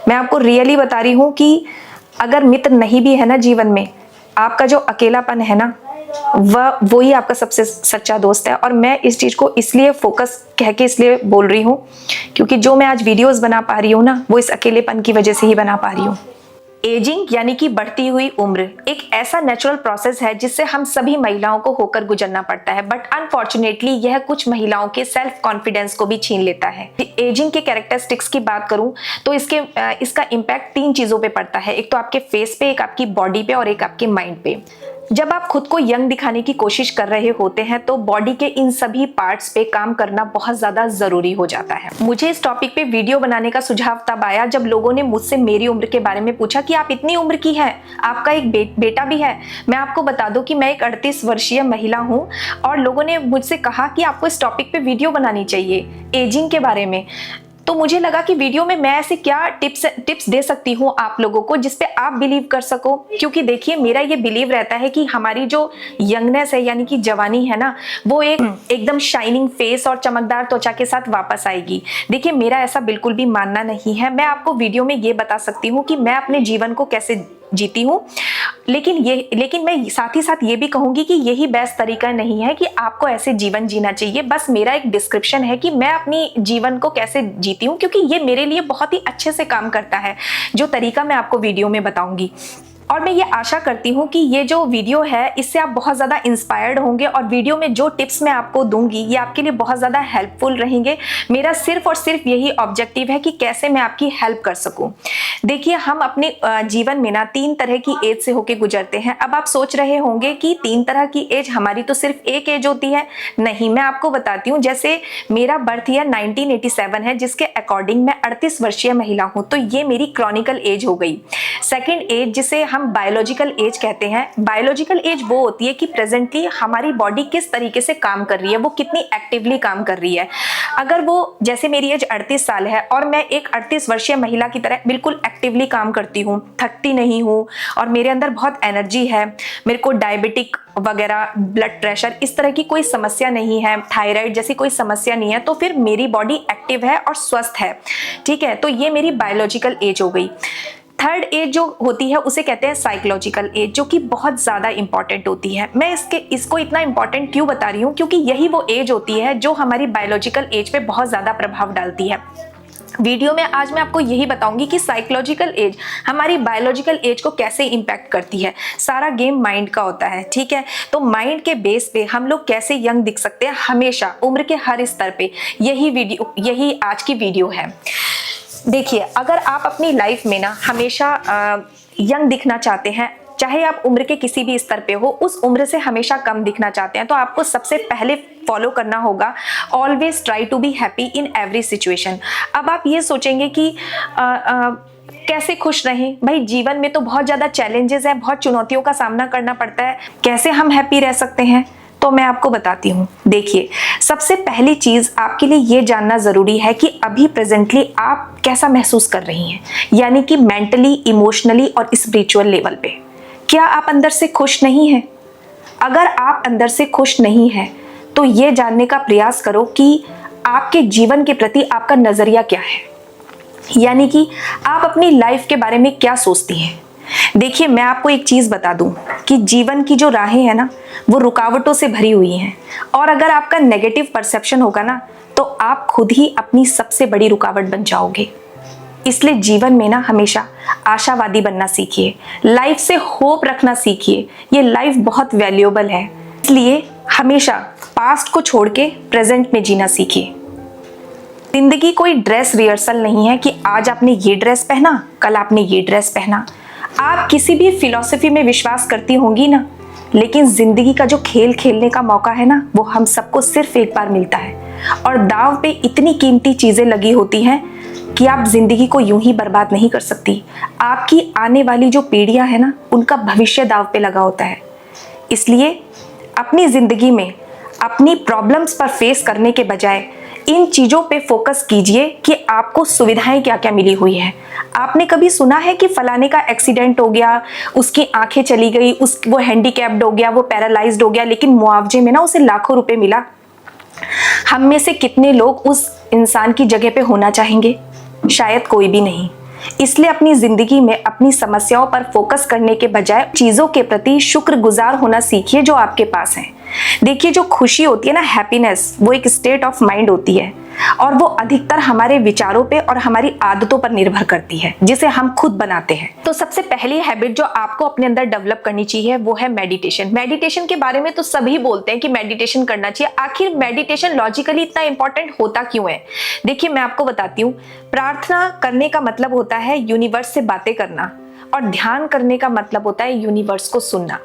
मैं आपको रियली बता रही हूँ कि अगर मित्र नहीं भी है ना जीवन में, आपका जो अकेलापन है ना, वो ही आपका सबसे सच्चा दोस्त है। और मैं इस चीज को इसलिए फोकस कह के इसलिए बोल रही हूँ क्योंकि जो मैं आज वीडियोस बना पा रही हूँ ना, वो इस अकेलेपन की वजह से ही बना पा रही हूँ। एजिंग यानी कि बढ़ती हुई उम्र एक ऐसा नेचुरल प्रोसेस है जिससे हम सभी महिलाओं को होकर गुजरना पड़ता है, बट अनफॉर्चुनेटली यह कुछ महिलाओं के सेल्फ कॉन्फिडेंस को भी छीन लेता है। एजिंग के कैरेक्टरिस्टिक्स की बात करूं तो इसका इम्पैक्ट 3 चीजों पे पड़ता है। एक तो आपके फेस पे, एक आपकी बॉडी पे और एक आपके माइंड पे। जब आप खुद को यंग दिखाने की कोशिश कर रहे होते हैं तो बॉडी के इन सभी पार्ट्स पे काम करना बहुत ज्यादा जरूरी हो जाता है। मुझे इस टॉपिक पे वीडियो बनाने का सुझाव तब आया जब लोगों ने मुझसे मेरी उम्र के बारे में पूछा कि आप इतनी उम्र की हैं, आपका एक बेटा भी है। मैं आपको बता दूं कि मैं एक 38 वर्षीय महिला हूं और लोगों ने मुझसे कहा कि आपको इस टॉपिक पे वीडियो बनानी चाहिए एजिंग के बारे में। तो मुझे लगा कि वीडियो में मैं ऐसे क्या टिप्स दे सकती हूँ आप लोगों को जिसपे आप बिलीव कर सको, क्योंकि देखिए मेरा ये बिलीव रहता है कि हमारी जो यंगनेस है यानी कि जवानी है ना, वो एकदम शाइनिंग फेस और चमकदार त्वचा के साथ वापस आएगी। देखिए मेरा ऐसा बिल्कुल भी मानना नहीं है। मैं आपको वीडियो में ये बता सकती हूँ कि मैं अपने जीवन को कैसे जीती हूँ, लेकिन मैं साथ ही साथ ये भी कहूंगी कि यही बेस्ट तरीका नहीं है कि आपको ऐसे जीवन जीना चाहिए। बस मेरा एक डिस्क्रिप्शन है कि मैं अपनी जीवन को कैसे जीती हूँ, क्योंकि ये मेरे लिए बहुत ही अच्छे से काम करता है जो तरीका मैं आपको वीडियो में बताऊंगी। और मैं ये आशा करती हूँ कि ये जो वीडियो है इससे आप बहुत ज़्यादा इंस्पायर्ड होंगे और वीडियो में जो टिप्स मैं आपको दूंगी ये आपके लिए बहुत ज़्यादा हेल्पफुल रहेंगे। मेरा सिर्फ और सिर्फ यही ऑब्जेक्टिव है कि कैसे मैं आपकी हेल्प कर सकूं। देखिए हम अपने जीवन में ना 3 तरह की एज से होके गुजरते हैं। अब आप सोच रहे होंगे कि 3 तरह की एज, हमारी तो सिर्फ एक एज होती है। नहीं, मैं आपको बताती हूँ। जैसे मेरा बर्थ ईयर 1987 है, जिसके अकॉर्डिंग मैं 38 वर्षीय महिला हूँ, तो ये मेरी क्रॉनिकल एज हो गई। सेकेंड एज जिसे हम बायोलॉजिकल एज कहते हैं। बायोलॉजिकल एज वो होती है कि प्रेजेंटली हमारी बॉडी किस तरीके से काम कर रही है, वो कितनी एक्टिवली काम कर रही है। अगर वो, जैसे मेरी एज 38 साल है और मैं एक 38 वर्षीय महिला की तरह बिल्कुल एक्टिवली काम करती हूँ, थकती नहीं हूँ और मेरे अंदर बहुत एनर्जी है, मेरे को डायबिटिक वगैरह, ब्लड प्रेशर, इस तरह की कोई समस्या नहीं है, थायराइड जैसी कोई समस्या नहीं है, तो फिर मेरी बॉडी एक्टिव है और स्वस्थ है। ठीक है, तो ये मेरी बायोलॉजिकल एज हो गई। थर्ड एज जो होती है उसे कहते हैं साइकोलॉजिकल एज, जो कि बहुत ज़्यादा इंपॉर्टेंट होती है। मैं इसको इतना इंपॉर्टेंट क्यों बता रही हूँ, क्योंकि यही वो एज होती है जो हमारी बायोलॉजिकल एज पे बहुत ज़्यादा प्रभाव डालती है। वीडियो में आज मैं आपको यही बताऊंगी कि साइकोलॉजिकल एज हमारी बायोलॉजिकल एज को कैसे इंपैक्ट करती है। सारा गेम माइंड का होता है, ठीक है। तो माइंड के बेस पे हम लोग कैसे यंग दिख सकते हैं हमेशा, उम्र के हर स्तर पे, यही आज की वीडियो है। देखिए अगर आप अपनी लाइफ में ना हमेशा यंग दिखना चाहते हैं, चाहे आप उम्र के किसी भी स्तर पे हो, उस उम्र से हमेशा कम दिखना चाहते हैं, तो आपको सबसे पहले फॉलो करना होगा always try to be happy in every situation. अब आप ये सोचेंगे कि कैसे खुश रहें। भाई जीवन में तो बहुत ज़्यादा चैलेंजेस हैं, बहुत चुनौतियों का सामना करना पड़ता है, कैसे हम हैप्पी रह सकते हैं, तो मैं आपको बताती हूँ। देखिए सबसे पहली चीज़ आपके लिए ये जानना ज़रूरी है कि अभी प्रेजेंटली आप कैसा महसूस कर रही हैं, यानी कि मेंटली, इमोशनली और स्पिरिचुअल लेवल पे। क्या आप अंदर से खुश नहीं हैं? अगर आप अंदर से खुश नहीं हैं तो ये जानने का प्रयास करो कि आपके जीवन के प्रति आपका नज़रिया क्या है, यानी कि आप अपनी लाइफ के बारे में क्या सोचती हैं। देखिए मैं आपको एक चीज़ बता दूं कि जीवन की जो राहें हैं ना, वो रुकावटों से भरी हुई हैं, और अगर आपका नेगेटिव परसेप्शन होगा ना तो आप खुद ही अपनी सबसे बड़ी रुकावट बन जाओगे। इसलिए जीवन में ना हमेशा आशावादी बनना सीखिए, लाइफ से होप रखना सीखिए। ये लाइफ बहुत वैल्यूएबल है, इसलिए हमेशा पास्ट को छोड़ के प्रेजेंट में जीना सीखिए। जिंदगी कोई ड्रेस रिहर्सल नहीं है कि आज आपने ये ड्रेस पहना, कल आपने ये ड्रेस पहना। आप किसी भी फिलॉसफी में विश्वास करती होंगी ना, लेकिन जिंदगी का जो खेल खेलने का मौका है ना, वो हम सबको सिर्फ एक बार मिलता है, और दाव पे इतनी कीमती चीजें लगी होती हैं कि आप जिंदगी को यूं ही बर्बाद नहीं कर सकती। आपकी आने वाली जो पीढ़ियां है ना, उनका भविष्य दाव पे लगा होता है। इसलिए अपनी जिंदगी में अपनी प्रॉब्लम्स पर फेस करने के बजाय इन चीज़ों पे फोकस कीजिए कि आपको सुविधाएं क्या क्या मिली हुई है। आपने कभी सुना है कि फलाने का एक्सीडेंट हो गया, उसकी आंखें चली गई, वो हैंडीकैप्ड हो गया, वो पैरालाइज्ड हो गया, लेकिन मुआवजे में ना उसे लाखों रुपए मिला। हम में से कितने लोग उस इंसान की जगह पे होना चाहेंगे? शायद कोई भी नहीं। इसलिए अपनी जिंदगी में अपनी समस्याओं पर फोकस करने के बजाय चीजों के प्रति शुक्रगुजार होना सीखिए जो आपके पास है। देखिए, जो खुशी होती है ना, हैप्पीनेस, वो एक स्टेट ऑफ माइंड होती है और वो अधिकतर हमारे विचारों पे और हमारी आदतों पर निर्भर करती है, जिसे हम खुद बनाते हैं। तो सबसे पहली हैबिट जो आपको अपने अंदर डेवलप करनी चाहिए वो है मेडिटेशन। मेडिटेशन के बारे में तो सभी बोलते हैं कि मेडिटेशन करना चाहिए। आखिर मेडिटेशन लॉजिकली इतना इंपॉर्टेंट होता क्यों है? देखिए, मैं आपको बताती हूँ। प्रार्थना करने का मतलब होता है यूनिवर्स से बातें करना, और ध्यान करने का मतलब होता है यूनिवर्स को सुनना।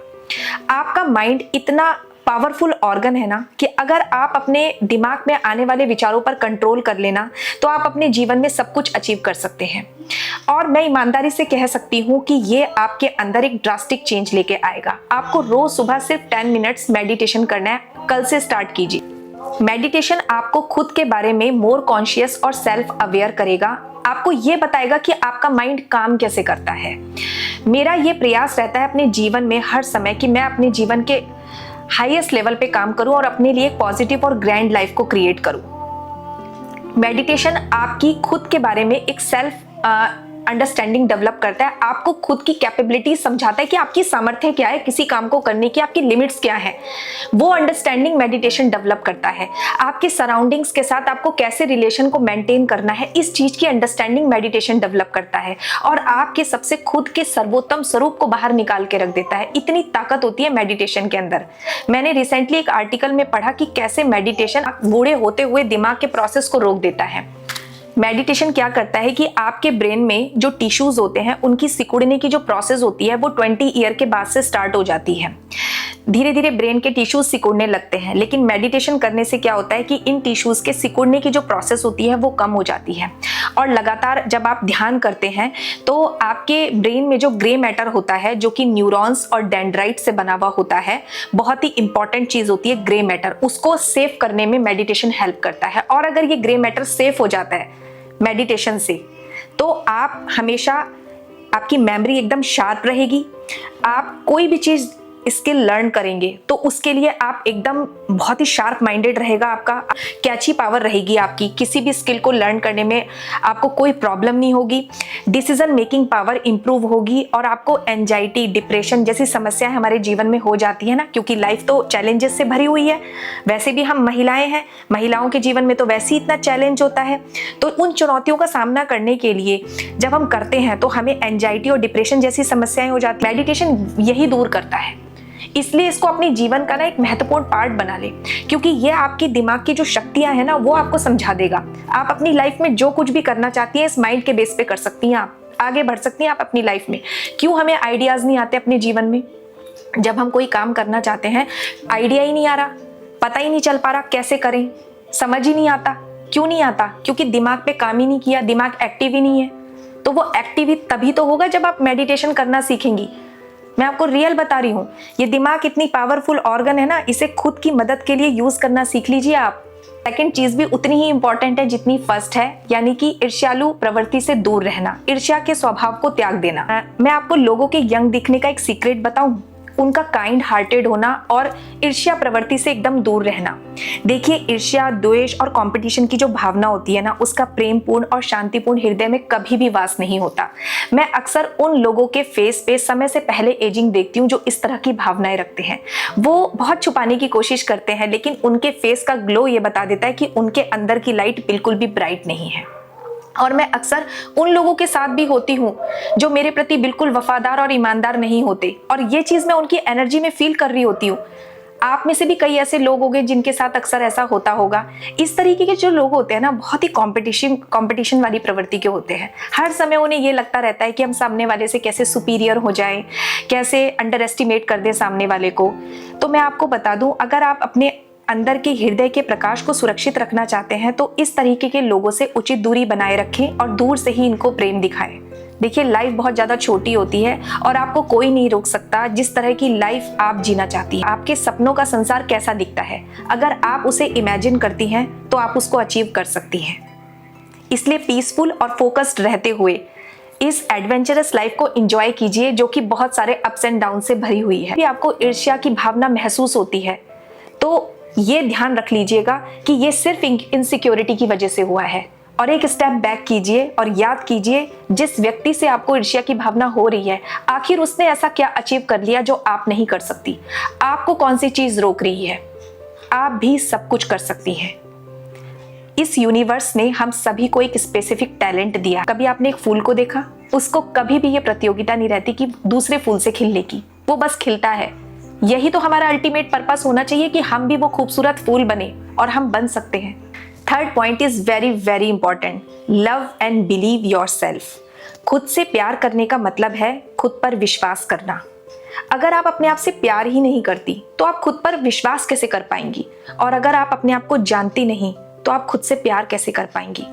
आपका माइंड इतना पावरफुल ऑर्गन है ना कि अगर आप अपने दिमाग में आने वाले विचारों पर कंट्रोल कर लेना तो आप अपने जीवन में सब कुछ अचीव कर सकते हैं। और मैं ईमानदारी से कह सकती हूँ कि ये आपके अंदर एक ड्रास्टिक चेंज लेके आएगा। आपको रोज सुबह सिर्फ 10 मिनट्स मेडिटेशन करना है। कल से स्टार्ट कीजिए। मेडिटेशन आपको खुद के बारे में मोर कॉन्शियस और सेल्फ अवेयर करेगा। आपको ये बताएगा कि आपका माइंड काम कैसे करता है। मेरा ये प्रयास रहता है अपने जीवन में हर समय कि मैं अपने जीवन के हाईएस्ट लेवल पे काम करूं और अपने लिए एक पॉजिटिव और ग्रैंड लाइफ को क्रिएट करूं। मेडिटेशन आपकी खुद के बारे में एक सेल्फ अंडरस्टैंडिंग डेवलप करता है। आपको खुद की कैपेबिलिटी समझाता है कि आपकी सामर्थ्य क्या है किसी काम को करने की, आपकी लिमिट्स क्या है। वो अंडरस्टैंडिंग मेडिटेशन डेवलप करता है। आपके सराउंडिंग्स के साथ आपको कैसे रिलेशन को मेंटेन करना है, इस चीज की अंडरस्टैंडिंग मेडिटेशन डेवलप करता है और आपके सबसे खुद के सर्वोत्तम स्वरूप को बाहर निकाल के रख देता है। इतनी ताकत होती है मेडिटेशन के अंदर। मैंने रिसेंटली एक आर्टिकल में पढ़ा कि कैसे मेडिटेशन बूढ़े होते हुए दिमाग के प्रोसेस को रोक देता है। मेडिटेशन क्या करता है कि आपके ब्रेन में जो टिश्यूज होते हैं उनकी सिकुड़ने की जो प्रोसेस होती है वो 20 ईयर के बाद से स्टार्ट हो जाती है। धीरे धीरे ब्रेन के टिश्यूज सिकुड़ने लगते हैं, लेकिन मेडिटेशन करने से क्या होता है कि इन टिश्यूज के सिकुड़ने की जो प्रोसेस होती है वो कम हो जाती है। और लगातार जब आप ध्यान करते हैं तो आपके ब्रेन में जो ग्रे मैटर होता है, जो कि न्यूरॉन्स और डेंड्राइट से बना हुआ होता है, बहुत ही इंपॉर्टेंट चीज होती है ग्रे मैटर, उसको सेव करने में मेडिटेशन हेल्प करता है। और अगर ये ग्रे मैटर सेव हो जाता है मेडिटेशन से, तो आप हमेशा, आपकी मेमोरी एकदम शार्प रहेगी। आप कोई भी चीज स्किल लर्न करेंगे तो उसके लिए आप एकदम बहुत ही शार्प माइंडेड रहेगा, आपका कैची पावर रहेगी आपकी। किसी भी स्किल को लर्न करने में आपको कोई प्रॉब्लम नहीं होगी। डिसीजन मेकिंग पावर इंप्रूव होगी और आपको एंजाइटी, डिप्रेशन जैसी समस्याएं हमारे जीवन में हो जाती है ना, क्योंकि लाइफ तो चैलेंजेस से भरी हुई है। वैसे भी हम महिलाएं हैं, महिलाओं के जीवन में तो वैसे ही इतना चैलेंज होता है। तो उन चुनौतियों का सामना करने के लिए जब हम करते हैं तो हमें एंजाइटी और डिप्रेशन जैसी समस्याएं हो जाती है। मेडिटेशन यही दूर करता है। इसलिए इसको अपने जीवन का ना एक महत्वपूर्ण पार्ट बना ले, क्योंकि ये आपकी दिमाग की जो शक्तियां हैं ना वो आपको समझा देगा। आप अपनी लाइफ में जो कुछ भी करना चाहती हैं इस माइंड के बेस पे कर सकती हैं, आप आगे बढ़ सकती हैं आप अपनी लाइफ में। क्यों हमें आइडियाज नहीं आते अपने जीवन में? जब हम कोई काम करना चाहते हैं आइडिया ही नहीं आ रहा, पता ही नहीं चल पा रहा कैसे करें, समझ ही नहीं आता। क्यों नहीं आता? क्योंकि दिमाग पे काम ही नहीं किया, दिमाग एक्टिव ही नहीं है। तो वो एक्टिव तभी तो होगा जब आप मेडिटेशन करना सीखेंगी। मैं आपको रियल बता रही हूँ, ये दिमाग इतनी पावरफुल ऑर्गन है ना, इसे खुद की मदद के लिए यूज करना सीख लीजिए आप। सेकंड चीज भी उतनी ही इंपॉर्टेंट है जितनी फर्स्ट है, यानी कि ईर्ष्यालु प्रवृत्ति से दूर रहना, ईर्ष्या के स्वभाव को त्याग देना। मैं आपको लोगों के यंग दिखने का एक सीक्रेट बताऊं, उनका काइंड हार्टेड होना और ईर्ष्या प्रवृत्ति से एकदम दूर रहना। देखिए, ईर्ष्या, द्वेष और कंपटीशन की जो भावना होती है ना, उसका प्रेमपूर्ण और शांतिपूर्ण हृदय में कभी भी वास नहीं होता। मैं अक्सर उन लोगों के फेस पे समय से पहले एजिंग देखती हूँ जो इस तरह की भावनाएं रखते हैं। वो बहुत छुपाने की कोशिश करते हैं, लेकिन उनके फेस का ग्लो ये बता देता है कि उनके अंदर की लाइट बिल्कुल भी ब्राइट नहीं है। और मैं अक्सर उन लोगों के साथ भी होती हूँ जो मेरे प्रति बिल्कुल वफादार और ईमानदार नहीं होते, और ये चीज मैं उनकी एनर्जी में फील कर रही होती हूँ। आप में से भी कई ऐसे लोग होंगे जिनके साथ अक्सर ऐसा होता होगा। इस तरीके के जो लोग होते हैं ना, बहुत ही कंपटीशन वाली प्रवृत्ति के होते हैं। हर समय उन्हें ये लगता रहता है कि हम सामने वाले से कैसे सुपीरियर हो जाएं, कैसे अंडर एस्टिमेट कर दें सामने वाले को। तो मैं आपको बता दूं, अगर आप अपने अंदर के हृदय के प्रकाश को सुरक्षित रखना चाहते हैं तो इस तरीके के लोगों से उचित दूरी बनाए रखें और दूर से ही इनको प्रेम दिखाएं। देखिए, लाइफ बहुत ज्यादा छोटी होती है और आपको कोई नहीं रोक सकता जिस तरह की लाइफ आप जीना चाहती हैं। आपके सपनों का संसार कैसा दिखता है, अगर आप उसे इमेजिन करती हैं तो आप उसको अचीव कर सकती हैं। इसलिए पीसफुल और फोकस्ड रहते हुए इस एडवेंचरस लाइफ को एंजॉय कीजिए, जो कि बहुत सारे अप्स एंड डाउन से भरी हुई है। आपको ईर्ष्या की भावना महसूस होती है तो ये ध्यान रख लीजिएगा कि ये सिर्फ इनसिक्योरिटी की वजह से हुआ है और एक स्टेप बैक कीजिए और याद कीजिए जिस व्यक्ति से आपको ईर्ष्या की भावना हो रही है, आखिर उसने ऐसा क्या अचीव कर लिया जो आप नहीं कर सकती। आपको कौन सी चीज रोक रही है? आप भी सब कुछ कर सकती हैं। इस यूनिवर्स ने हम सभी को एक स्पेसिफिक टैलेंट दिया। कभी आपने एक फूल को देखा? उसको कभी भी ये प्रतियोगिता नहीं रहती कि दूसरे फूल से खिलने की, वो बस खिलता है। यही तो हमारा अल्टीमेट पर्पस होना चाहिए कि हम भी वो खूबसूरत फूल बने, और हम बन सकते हैं। Third point is very very important, love and believe yourself. खुद से प्यार करने का मतलब है खुद पर विश्वास करना। अगर आप अपने आप से प्यार ही नहीं करती तो आप खुद पर विश्वास कैसे कर पाएंगी? और अगर आप अपने आप को जानती नहीं तो आप खुद से प्यार कैसे कर पाएंगी?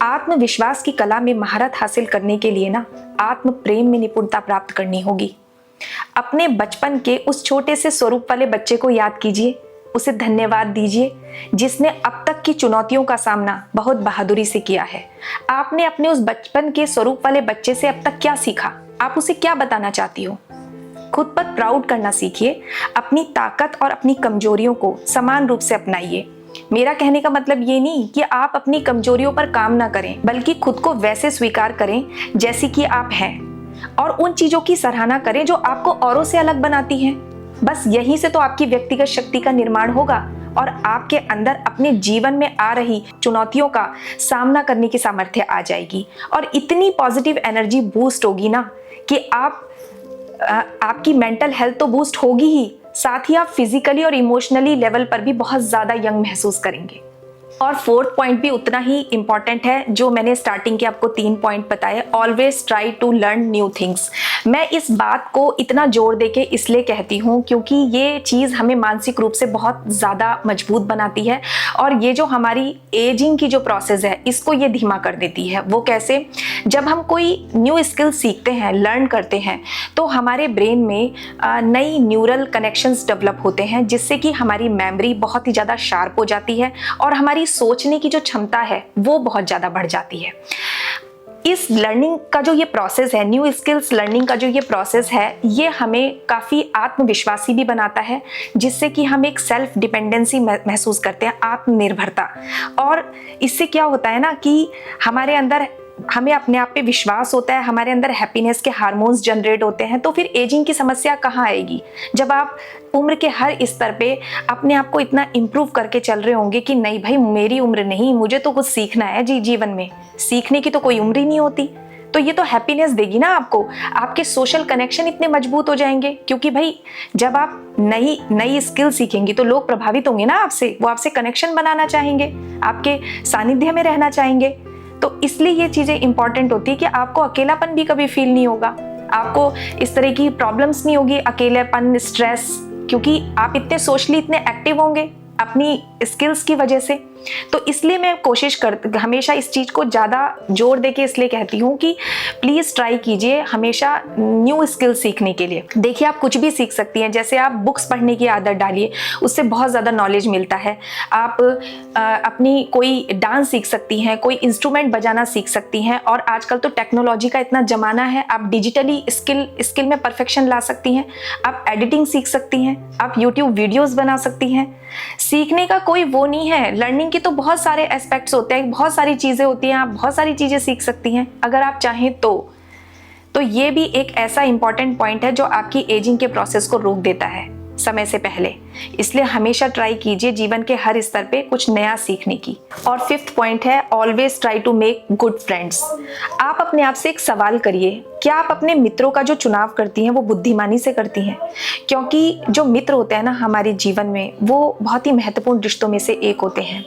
आत्मविश्वास की कला में महारत हासिल करने के लिए ना आत्म प्रेम में निपुणता प्राप्त करनी होगी। अपने बचपन के उस छोटे से स्वरूप वाले बच्चे को याद कीजिए, उसे धन्यवाद दीजिए जिसने अब तक की चुनौतियों का सामना बहुत बहादुरी से किया है। आपने अपने उस बचपन के स्वरूप वाले बच्चे से अब तक क्या सीखा? आप उसे क्या बताना चाहती हो? खुद पर प्राउड करना सीखिए। अपनी ताकत और अपनी कमजोरियों को समान रूप से अपनाइए। मेरा कहने का मतलब ये नहीं कि आप अपनी कमजोरियों पर काम ना करें, बल्कि खुद को वैसे स्वीकार करें जैसी कि आप हैं, और उन चीजों की सराहना करें जो आपको औरों से अलग बनाती हैं। बस यहीं से तो आपकी व्यक्तिगत शक्ति का निर्माण होगा और आपके अंदर अपने जीवन में आ रही चुनौतियों का सामना करने की सामर्थ्य आ जाएगी, और इतनी पॉजिटिव एनर्जी बूस्ट होगी ना कि आपकी मेंटल हेल्थ तो बूस्ट होगी ही, साथ ही आप फिजिकली और इमोशनली लेवल पर भी बहुत ज्यादा यंग महसूस करेंगे। और फोर्थ पॉइंट भी उतना ही इंपॉर्टेंट है जो मैंने स्टार्टिंग के आपको 3 पॉइंट बताए। Always try to learn new things. मैं इस बात को इतना जोर देके इसलिए कहती हूँ क्योंकि ये चीज़ हमें मानसिक रूप से बहुत ज़्यादा मजबूत बनाती है, और ये जो हमारी एजिंग की जो प्रोसेस है इसको ये धीमा कर देती है। वो कैसे? जब हम कोई न्यू स्किल सीखते हैं, लर्न करते हैं, तो हमारे ब्रेन में नई न्यूरल कनेक्शंस डेवलप होते हैं, जिससे कि हमारी मेमोरी बहुत ही ज़्यादा शार्प हो जाती है और हमारी सोचने की जो क्षमता है वो बहुत ज़्यादा बढ़ जाती है। इस लर्निंग का जो ये प्रोसेस है, न्यू स्किल्स लर्निंग का जो ये प्रोसेस है, ये हमें काफ़ी आत्मविश्वासी भी बनाता है, जिससे कि हम एक सेल्फ डिपेंडेंसी महसूस करते हैं, आत्मनिर्भरता। और इससे क्या होता है ना कि हमारे अंदर हमें अपने आप पे विश्वास होता है, हमारे अंदर हैप्पीनेस के हार्मोन्स जनरेट होते हैं। तो फिर एजिंग की समस्या कहाँ आएगी? जब आप उम्र के हर स्तर पे अपने आप को इतना इम्प्रूव करके चल रहे होंगे कि नहीं भाई मेरी उम्र नहीं, मुझे तो कुछ सीखना है जीवन में, सीखने की तो कोई उम्र ही नहीं होती। तो ये तो हैप्पीनेस देगी ना आपको। आपके सोशल कनेक्शन इतने मजबूत हो जाएंगे, क्योंकि भाई जब आप नई स्किल सीखेंगी तो लोग प्रभावित होंगे ना आपसे, वो आपसे कनेक्शन बनाना चाहेंगे, आपके सानिध्य में रहना चाहेंगे। तो इसलिए ये चीजें इंपॉर्टेंट होती है कि आपको अकेलापन भी कभी फील नहीं होगा, आपको इस तरह की प्रॉब्लम्स नहीं होगी, अकेलापन, स्ट्रेस, क्योंकि आप इतने सोशली इतने एक्टिव होंगे अपनी स्किल्स की वजह से। तो इसलिए मैं हमेशा इस चीज़ को ज़्यादा जोर देके इसलिए कहती हूँ कि प्लीज़ ट्राई कीजिए हमेशा न्यू स्किल सीखने के लिए। देखिए आप कुछ भी सीख सकती हैं, जैसे आप बुक्स पढ़ने की आदत डालिए, उससे बहुत ज़्यादा नॉलेज मिलता है। आप अपनी कोई डांस सीख सकती हैं, कोई इंस्ट्रूमेंट बजाना सीख सकती हैं, और आजकल तो टेक्नोलॉजी का इतना ज़माना है, आप डिजिटली स्किल में परफेक्शन ला सकती हैं, आप एडिटिंग सीख सकती हैं, आप यूट्यूब वीडियोज़ बना सकती हैं। सीखने का कोई वो नहीं है, लर्निंग की तो बहुत सारे एस्पेक्ट्स होते हैं, बहुत सारी चीज़ें होती हैं, आप बहुत सारी चीज़ें सीख सकती हैं अगर आप चाहें तो ये भी एक ऐसा इंपॉर्टेंट पॉइंट है जो आपकी एजिंग के प्रोसेस को रोक देता है समय से पहले। इसलिए हमेशा ट्राई कीजिए जीवन के हर स्तर पे कुछ नया सीखने की। और 5th पॉइंट है always try to make good friends. आप अपने आप से एक सवाल करिए, क्या आप अपने मित्रों का जो चुनाव करती हैं वो बुद्धिमानी से करती हैं? क्योंकि जो मित्र होते हैं ना हमारे जीवन में, वो बहुत ही महत्वपूर्ण रिश्तों में से एक होते हैं।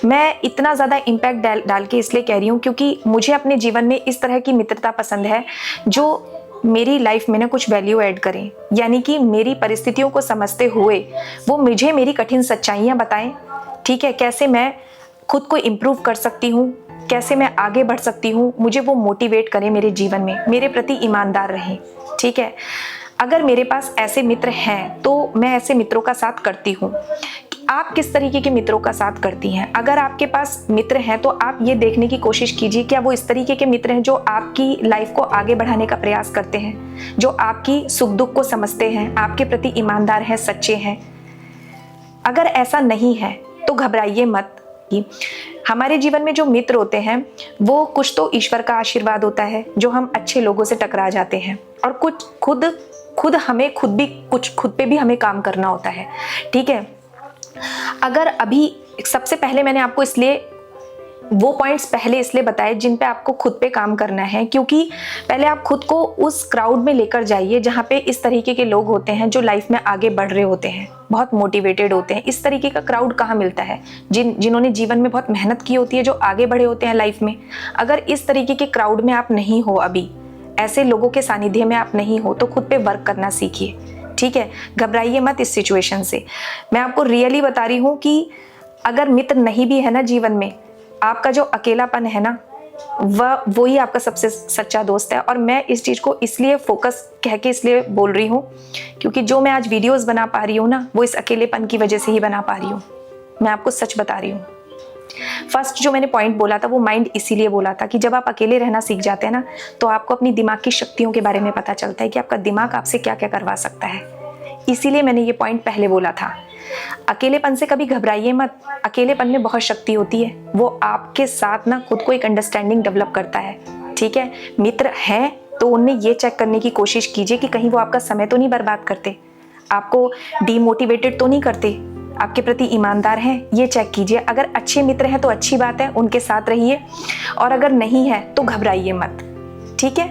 मैं इतना ज़्यादा इम्पैक्ट डाल के इसलिए कह रही हूँ क्योंकि मुझे अपने जीवन में इस तरह की मित्रता पसंद है जो मेरी लाइफ में ना कुछ वैल्यू ऐड करें, यानी कि मेरी परिस्थितियों को समझते हुए वो मुझे मेरी कठिन सच्चाइयाँ बताएं, ठीक है, कैसे मैं खुद को इम्प्रूव कर सकती हूँ, कैसे मैं आगे बढ़ सकती हूँ, मुझे वो मोटिवेट करें मेरे जीवन में, मेरे प्रति ईमानदार रहें, ठीक है। अगर मेरे पास ऐसे मित्र हैं तो मैं ऐसे मित्रों का साथ करती हूँ। आप किस तरीके के मित्रों का साथ करती हैं? अगर आपके पास मित्र हैं तो आप ये देखने की कोशिश कीजिए क्या वो इस तरीके के मित्र हैं जो आपकी लाइफ को आगे बढ़ाने का प्रयास करते हैं, जो आपकी सुख दुख को समझते हैं, आपके प्रति ईमानदार हैं, सच्चे हैं। अगर ऐसा नहीं है तो घबराइए मत, की। हमारे जीवन में जो मित्र होते हैं वो कुछ तो ईश्वर का आशीर्वाद होता है, जो हम अच्छे लोगों से टकरा जाते हैं, और कुछ खुद हमें खुद पे भी हमें काम करना होता है। ठीक है, अगर अभी सबसे पहले मैंने आपको इसलिए वो पॉइंट्स पहले इसलिए बताए जिन पे आपको खुद पे काम करना है, क्योंकि पहले आप खुद को उस क्राउड में लेकर जाइए जहाँ पे इस तरीके के लोग होते हैं जो लाइफ में आगे बढ़ रहे होते हैं, बहुत मोटिवेटेड होते हैं। इस तरीके का क्राउड कहाँ मिलता है? जिन्होंने जीवन में बहुत मेहनत की होती है, जो आगे बढ़े होते हैं लाइफ में। अगर इस तरीके के क्राउड में आप नहीं हो, अभी ऐसे लोगों के सानिध्य में आप नहीं हो, तो खुद पे वर्क करना सीखिए। ठीक है, घबराइए मत इस सिचुएशन से। मैं आपको रियली बता रही हूँ कि अगर मित्र नहीं भी है ना जीवन में, आपका जो अकेलापन है ना, वो ही आपका सबसे सच्चा दोस्त है। और मैं इस चीज़ को इसलिए फोकस कह के इसलिए बोल रही हूँ क्योंकि जो मैं आज वीडियोस बना पा रही हूँ ना, वो इस अकेलेपन की वजह से ही बना पा रही हूँ। मैं आपको सच बता रही हूँ। फर्स्ट जो मैंने पॉइंट बोला था वो माइंड इसीलिए बोला था कि जब आप अकेले रहना सीख जाते हैं ना, तो आपको अपनी दिमाग की शक्तियों के बारे में पता चलता है कि आपका दिमाग आपसे क्या क्या करवा सकता है। इसीलिए मैंने ये पॉइंट पहले बोला था। अकेलेपन से कभी घबराइए मत। अकेलेपन में बहुत शक्ति होती है, वो आपके साथ ना खुद को एक अंडरस्टैंडिंग डेवलप करता है। ठीक है, मित्र हैं तो उनमें ये चेक करने की कोशिश कीजिए कि कहीं वो आपका समय तो नहीं बर्बाद करते, आपको डीमोटिवेटेड तो नहीं करते, आपके प्रति ईमानदार हैं, ये चेक कीजिए। अगर अच्छे मित्र हैं तो अच्छी बात है, उनके साथ रहिए, और अगर नहीं है तो घबराइए मत। ठीक है,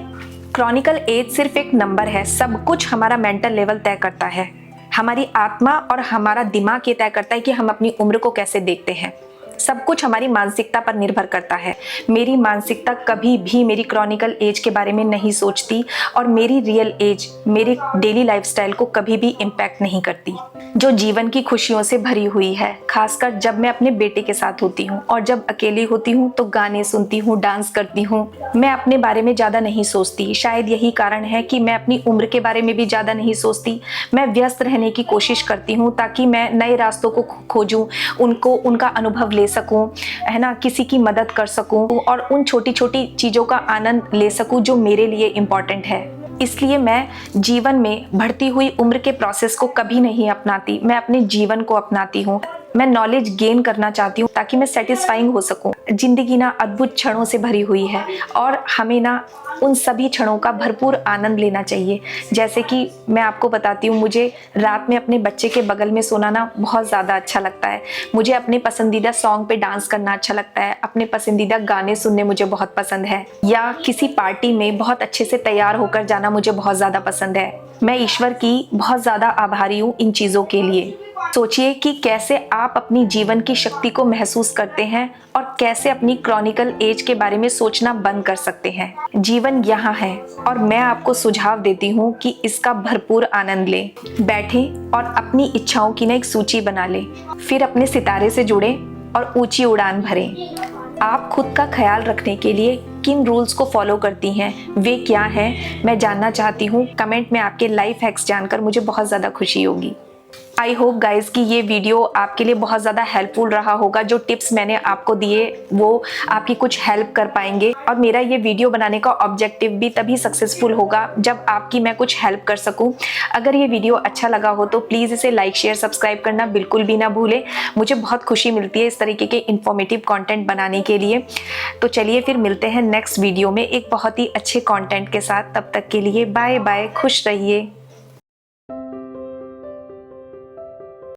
क्रॉनिकल एज सिर्फ एक नंबर है। सब कुछ हमारा मेंटल लेवल तय करता है। हमारी आत्मा और हमारा दिमाग ये तय करता है कि हम अपनी उम्र को कैसे देखते हैं। सब कुछ हमारी मानसिकता पर निर्भर करता है। मेरी मानसिकता कभी भी मेरी क्रॉनिकल एज के बारे में नहीं सोचती, और मेरी रियल एज मेरे डेली लाइफस्टाइल को कभी भी इम्पैक्ट नहीं करती, जो जीवन की खुशियों से भरी हुई है। खासकर जब मैं अपने बेटे के साथ होती हूँ, और जब अकेली होती हूँ तो गाने सुनती हूँ, डांस करती हूँ। मैं अपने बारे में ज़्यादा नहीं सोचती। शायद यही कारण है कि मैं अपनी उम्र के बारे में भी ज़्यादा नहीं सोचती। मैं व्यस्त रहने की कोशिश करती हूँ ताकि मैं नए रास्तों को खोजूँ, उनका अनुभव ले सकूं, है ना, किसी की मदद कर सकूं, और उन छोटी छोटी चीज़ों का आनंद ले सकूं जो मेरे लिए इम्पॉर्टेंट है। इसलिए मैं जीवन में बढ़ती हुई उम्र के प्रोसेस को कभी नहीं अपनाती, मैं अपने जीवन को अपनाती हूँ। मैं नॉलेज गेन करना चाहती हूँ ताकि मैं सेटिस्फाइंग हो सकूँ। जिंदगी ना अद्भुत क्षणों से भरी हुई है, और हमें ना उन सभी क्षणों का भरपूर आनंद लेना चाहिए। जैसे कि मैं आपको बताती हूँ, मुझे रात में अपने बच्चे के बगल में सोना ना बहुत ज़्यादा अच्छा लगता है। मुझे अपने पसंदीदा सॉन्ग पे डांस करना अच्छा लगता है। अपने पसंदीदा गाने सुनने मुझे बहुत पसंद है, या किसी पार्टी में बहुत अच्छे से तैयार होकर जाना मुझे बहुत ज़्यादा पसंद है। मैं ईश्वर की बहुत ज़्यादा आभारी हूँ इन चीज़ों के लिए। सोचिए कि कैसे आप अपनी जीवन की शक्ति को महसूस करते हैं, और कैसे अपनी क्रॉनिकल एज के बारे में सोचना बंद कर सकते हैं। जीवन यहाँ है, और मैं आपको सुझाव देती हूँ कि इसका भरपूर आनंद लें। बैठें और अपनी इच्छाओं की ना एक सूची बना लें, फिर अपने सितारे से जुड़ें और ऊंची उड़ान भरें। आप खुद का ख्याल रखने के लिए किन रूल्स को फॉलो करती हैं, वे क्या हैं, मैं जानना चाहती हूँ। कमेंट में आपके लाइफ हैक्स जानकर मुझे बहुत ज़्यादा खुशी होगी। आई होप गाइज कि ये वीडियो आपके लिए बहुत ज़्यादा हेल्पफुल रहा होगा। जो टिप्स मैंने आपको दिए वो आपकी कुछ हेल्प कर पाएंगे, और मेरा ये वीडियो बनाने का ऑब्जेक्टिव भी तभी सक्सेसफुल होगा जब आपकी मैं कुछ हेल्प कर सकूं। अगर ये वीडियो अच्छा लगा हो तो प्लीज़ इसे लाइक शेयर सब्सक्राइब करना बिल्कुल भी ना भूलें। मुझे बहुत खुशी मिलती है इस तरीके के इन्फॉर्मेटिव कॉन्टेंट बनाने के लिए। तो चलिए फिर मिलते हैं नेक्स्ट वीडियो में एक बहुत ही अच्छे कॉन्टेंट के साथ। तब तक के लिए बाय बाय, खुश रहिए।